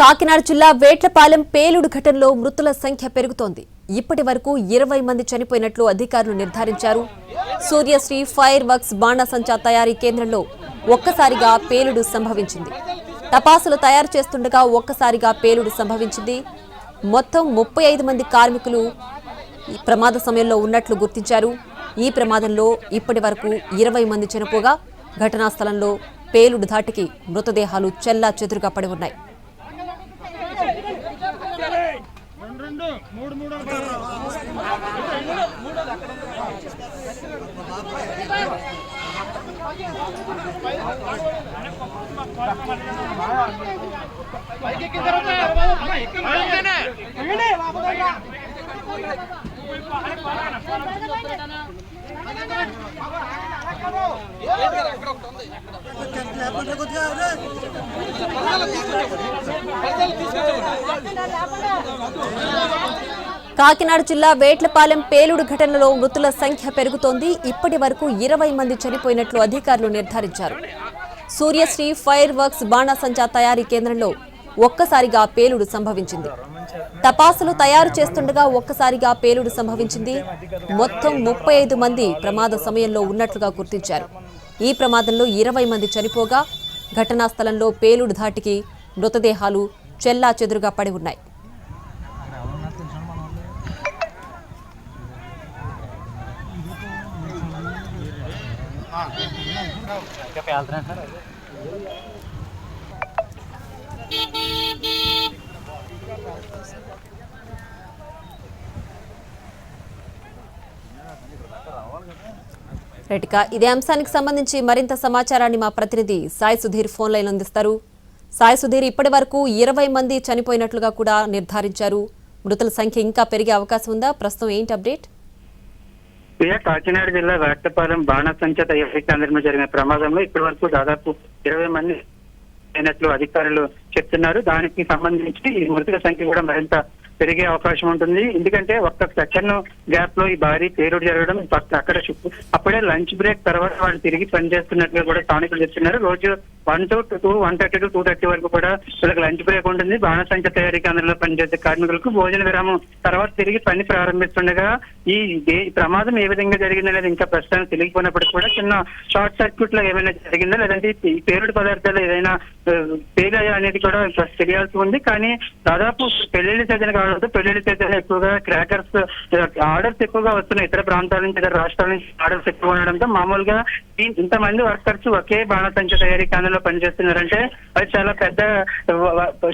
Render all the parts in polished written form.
కాకినాడ జిల్లా వేట్లపాలెం పేలుడు ఘటనలో మృతుల సంఖ్య పెరుగుతోంది. ఇప్పటి వరకు 20 మంది చనిపోయినట్లు అధికారులు నిర్ధారించారు. సూర్యశ్రీ ఫైర్ వర్క్స్ బాణాసంచా తయారీ కేంద్రంలో ఒక్కసారిగా పేలుడు సంభవించింది. టపాసులు తయారు చేస్తుండగా ఒక్కసారిగా పేలుడు సంభవించింది. మొత్తం 35 మంది కార్మికులు ఈ ప్రమాద సమయంలో ఉన్నట్లు గుర్తించారు. ఈ ప్రమాదంలో ఇప్పటి వరకు 20 మంది చనిపోగా ఘటనా స్థలంలో పేలుడు ధాటికి మృతదేహాలు చెల్లాచెదురుగా పడి ఉన్నాయి. కాకినాడ జిల్లా వేట్లపాలెం పేలుడు ఘటనలో మృతుల సంఖ్య పెరుగుతోంది. ఇప్పటి వరకు 20 మంది చనిపోయినట్లు అధికారులు నిర్ధారించారు. సూర్యశ్రీ ఫైర్ వర్క్స్ బాణాసంచా తయారీ కేంద్రంలో ఒక్కసారిగా పేలుడు సంభవించింది. టపాసులు తయారు చేస్తుండగా ఒక్కసారిగా పేలుడు సంభవించింది. మొత్తం 35 మంది ప్రమాద సమయంలో ఉన్నట్లుగా గుర్తించారు. ఈ ప్రమాదంలో 20 మంది చనిపోగా ఘటనా స్థలంలో పేలుడు ధాటికి మృతదేహాలు చెల్లాచెదురుగా పడి ఉన్నాయి. రైట్గా ఇదే అంశానికి సంబంధించి మరింత సమాచారాన్ని మా ప్రతినిధి సాయి సుధీర్ ఫోన్ లైన్ అందిస్తారు. సాయి సుధీర్, ఇప్పటి వరకు 20 మంది చనిపోయినట్లుగా కూడా నిర్ధారించారు. మృతుల సంఖ్య ఇంకా పెరిగే అవకాశం ఉందా? ప్రస్తుతం ఏంటి అప్డేట్? కాకినాడ జిల్లా వేట్లపాలెం బాణాసంచా తయారీ కేంద్రంలో జరిగిన ప్రమాదంలో ఇప్పటి వరకు దాదాపు 20 మంది అయినట్లు అధికారులు చెప్తున్నారు. దానికి సంబంధించి ఈ మృతుల సంఖ్య కూడా మరింత పెరిగే అవకాశం ఉంటుంది. ఎందుకంటే ఒక్క సెకండ్ గ్యాప్ లో ఈ భారీ పేలుడు జరగడం, అక్కడ అప్పుడే లంచ్ బ్రేక్ తర్వాత వాళ్ళు తిరిగి పనిచేస్తున్నట్లుగా కూడా స్థానికులు చెప్తున్నారు. రోజు 1 to 2, 1:30 to 2:30 వరకు కూడా వీళ్ళకి లంచ్ బ్రేక్ ఉంటుంది. బాణాసంచా తయారీ కేంద్రంలో పనిచేసే కార్మికులకు భోజన విరామం తర్వాత తిరిగి పని ప్రారంభిస్తుండగా ఈ ప్రమాదం ఏ విధంగా జరిగిందనేది ఇంకా ప్రస్తుతానికి తెలియకపోయినప్పటికీ కూడా చిన్న షార్ట్ సర్క్యూట్ లో ఏమైనా జరిగిందా, లేదంటే ఈ పేలుడు పదార్థాలు ఏదైనా పేలాయా అనేది కూడా తెలియాల్సి ఉంది. కానీ దాదాపు పెళ్లిళ్ళ సీజన్ కావడంతో పెళ్లిళ్ళ సీజన్ ఎక్కువగా క్రాకర్స్ ఆర్డర్స్ ఎక్కువగా వస్తున్నాయి. ఇతర ప్రాంతాల నుంచి, ఇతర రాష్ట్రాల నుంచి ఆర్డర్స్ ఎక్కువ ఉండడంతో మామూలుగా ఇంతమంది వర్కర్స్ ఒకే బాణాసంచా తయారీ కేంద్రంలో పనిచేస్తున్నారంటే అది చాలా పెద్ద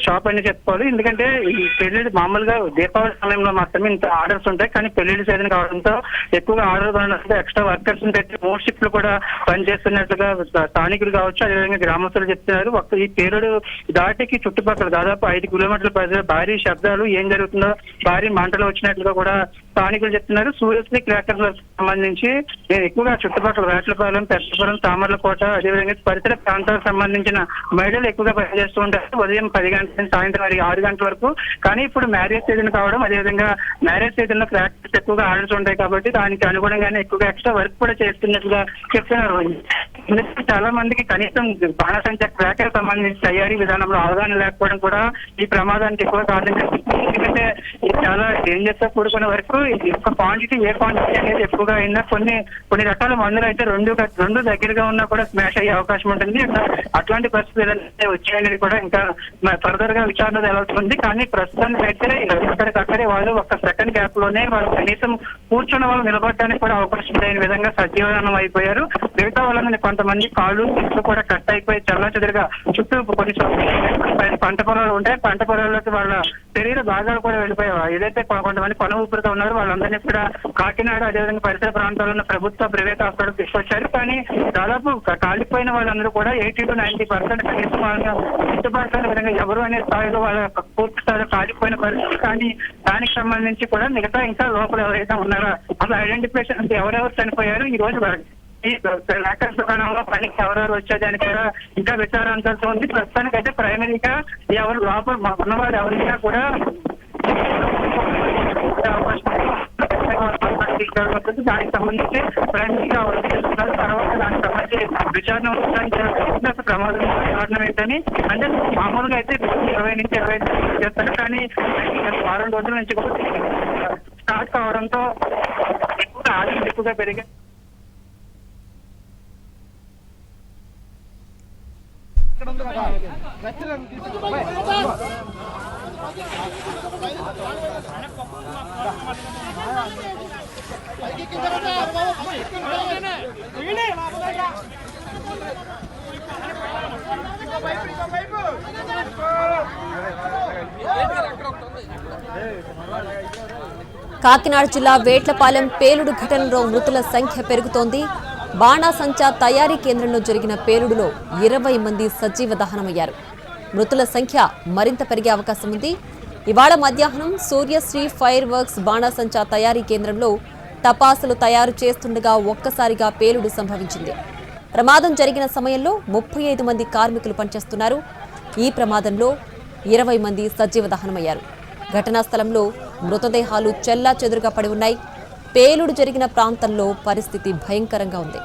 షాప్ అని చెప్పుకోవాలి. ఎందుకంటే ఈ పెళ్లి మామూలుగా దీపావళి సమయంలో మాత్రమే ఇంత ఆర్డర్స్ ఉంటాయి. కానీ పెళ్లిళ్ళ సీజన్ కావడంతో ఎక్కువగా ఆర్డర్స్ ఉండడంతో ఎక్స్ట్రా వర్కర్స్ పెట్టి 3 షిఫ్ట్లు కూడా పనిచేస్తున్నట్లుగా స్థానికులు కావచ్చు, అదేవిధంగా గ్రామస్తులు చెప్తున్నారు. ఈ పేలుడు దాటికి చుట్టుపక్కల దాదాపు 5 కిలోమీటర్ల పరిధిలో భారీ శబ్దాలు, ఏం జరుగుతుందో భారీ మంటలు వచ్చినట్లుగా కూడా స్థానికులు చెప్తున్నారు. సూర్యశ్రీ క్రాకర్స్ సంబంధించి ఎక్కువగా చుట్టుపక్కల వేట్లపాలెం, పెద్దపురం, తామర్లకోట, అదేవిధంగా పరిసర ప్రాంతాలకు సంబంధించిన మహిళలు ఎక్కువగా పనిచేస్తూ ఉంటారు. ఉదయం 10 గంటల నుంచి సాయంత్రం 6 గంటల వరకు. కానీ ఇప్పుడు మ్యారేజ్ సీజన్ కావడం, అదేవిధంగా మ్యారేజ్ సీజన్ లో క్రాకర్స్ ఎక్కువగా ఆర్డర్స్ ఉంటాయి కాబట్టి దానికి అనుగుణంగానే ఎక్కువగా ఎక్స్ట్రా వర్క్ కూడా చేస్తున్నట్లుగా చెప్తున్నారు. చాలా మందికి కనీసం బాణాసంచా క్రాకర్ సంబంధించి తయారీ విధానంలో అవగాహన లేకపోవడం కూడా ఈ ప్రమాదానికి ఎక్కువ కారణం. ఎందుకంటే చాలా డేంజర్స్ తో కూడుకున్న వరకు యొక్క క్వాంటిటీ అనేది ఎక్కువగా అయినా కొన్ని రకాల మందులు అయితే రెండు దగ్గరగా ఉన్నా కూడా స్మాష్ అయ్యే అవకాశం ఉంటుంది. అట్లాంటి పరిస్థితులు వచ్చాయనేది కూడా ఇంకా ఫర్దర్ గా విచారణ తేలాల్సింది. కానీ ప్రస్తుతానికి అయితే అక్కడికక్కడే వాళ్ళు ఒక్క సెకండ్ గ్యాప్ లోనే వాళ్ళు కనీసం కూర్చున్న వాళ్ళు నిలబడడానికి కూడా అవకాశం లేని విధంగా సజీవనం అయిపోయారు. మిగతా వాళ్ళని కొంతమంది కాళ్ళు చెట్లు కూడా కట్ అయిపోయి చెల్లాచెదురుగా చుట్టూ కొన్ని పంట పొలాలు ఉంటాయి. పంట పొలాల్లోకి వాళ్ళ శరీర భాగాలు కూడా వెళ్ళిపోయాయి. ఏదైతే కొంతమంది కొన ఊపిరితో ఉన్నారు వాళ్ళందరినీ కూడా కాకినాడ, అదేవిధంగా పరిసర ప్రాంతాల్లో ఉన్న ప్రభుత్వ ప్రైవేట్ హాస్పిటల్ తీసుకొచ్చారు. కానీ దాదాపు కాలిపోయిన వాళ్ళందరూ కూడా 80 to 90% కనీసం వాళ్ళ చుట్టుపక్కల విధంగా ఎవరు అనే స్థాయిలో వాళ్ళ పూర్తి స్థాయిలో కాలిపోయిన పరిస్థితి. కానీ దానికి సంబంధించి కూడా మిగతా ఇంకా లోపల ఎవరైతే ఉన్నారో అసలు ఐడెంటిఫికేషన్ అంటే ఎవరెవరు చనిపోయారు, ఈ రోజు ఈ క్రాకర్స్ దుకాణంలో పనికి ఎవరెవరు వచ్చేదానికి కూడా ఇంకా విచారించాల్సి ఉంది. ప్రస్తుతానికి అయితే ప్రైమరీగా ఎవరు లోపల ఉన్నవారు ఎవరికైనా కూడా దానికి సంబంధించి ప్రైమరీగా తర్వాత దానికి సంబంధించి విచారణ ఉండడానికి అసలు ప్రమాదం కారణం ఏంటని. అంటే మామూలుగా అయితే 20 నుంచి 25 చేస్తారు, కానీ గత వారం రోజుల నుంచి కూడా స్టార్ట్ కావడంతో ఆదాయం ఎక్కువగా పెరిగాయి. కాకినాడ జిల్లా వేట్లపాలెం పేలుడు ఘటనలో మృతుల సంఖ్య పెరుగుతోంది. బాణాసంచా తయారీ కేంద్రంలో జరిగిన పేలుడులో 20 మంది సజీవ దహనమయ్యారు. మృతుల సంఖ్య మరింత పెరిగే అవకాశం ఉంది. ఇవాళ మధ్యాహ్నం సూర్యశ్రీ ఫైర్ వర్క్స్ బాణాసంచా తయారీ కేంద్రంలో టపాసులు తయారు చేస్తుండగా ఒక్కసారిగా పేలుడు సంభవించింది. ప్రమాదం జరిగిన సమయంలో 35 మంది కార్మికులు పనిచేస్తున్నారు. ఈ ప్రమాదంలో 20 మంది సజీవ దహనమయ్యారు. ఘటనా స్థలంలో మృతదేహాలు చెల్లాచెదురుగా పడి ఉన్నాయి. పేలుడు జరిగిన ప్రాంతంలో పరిస్థితి భయంకరంగా ఉంది.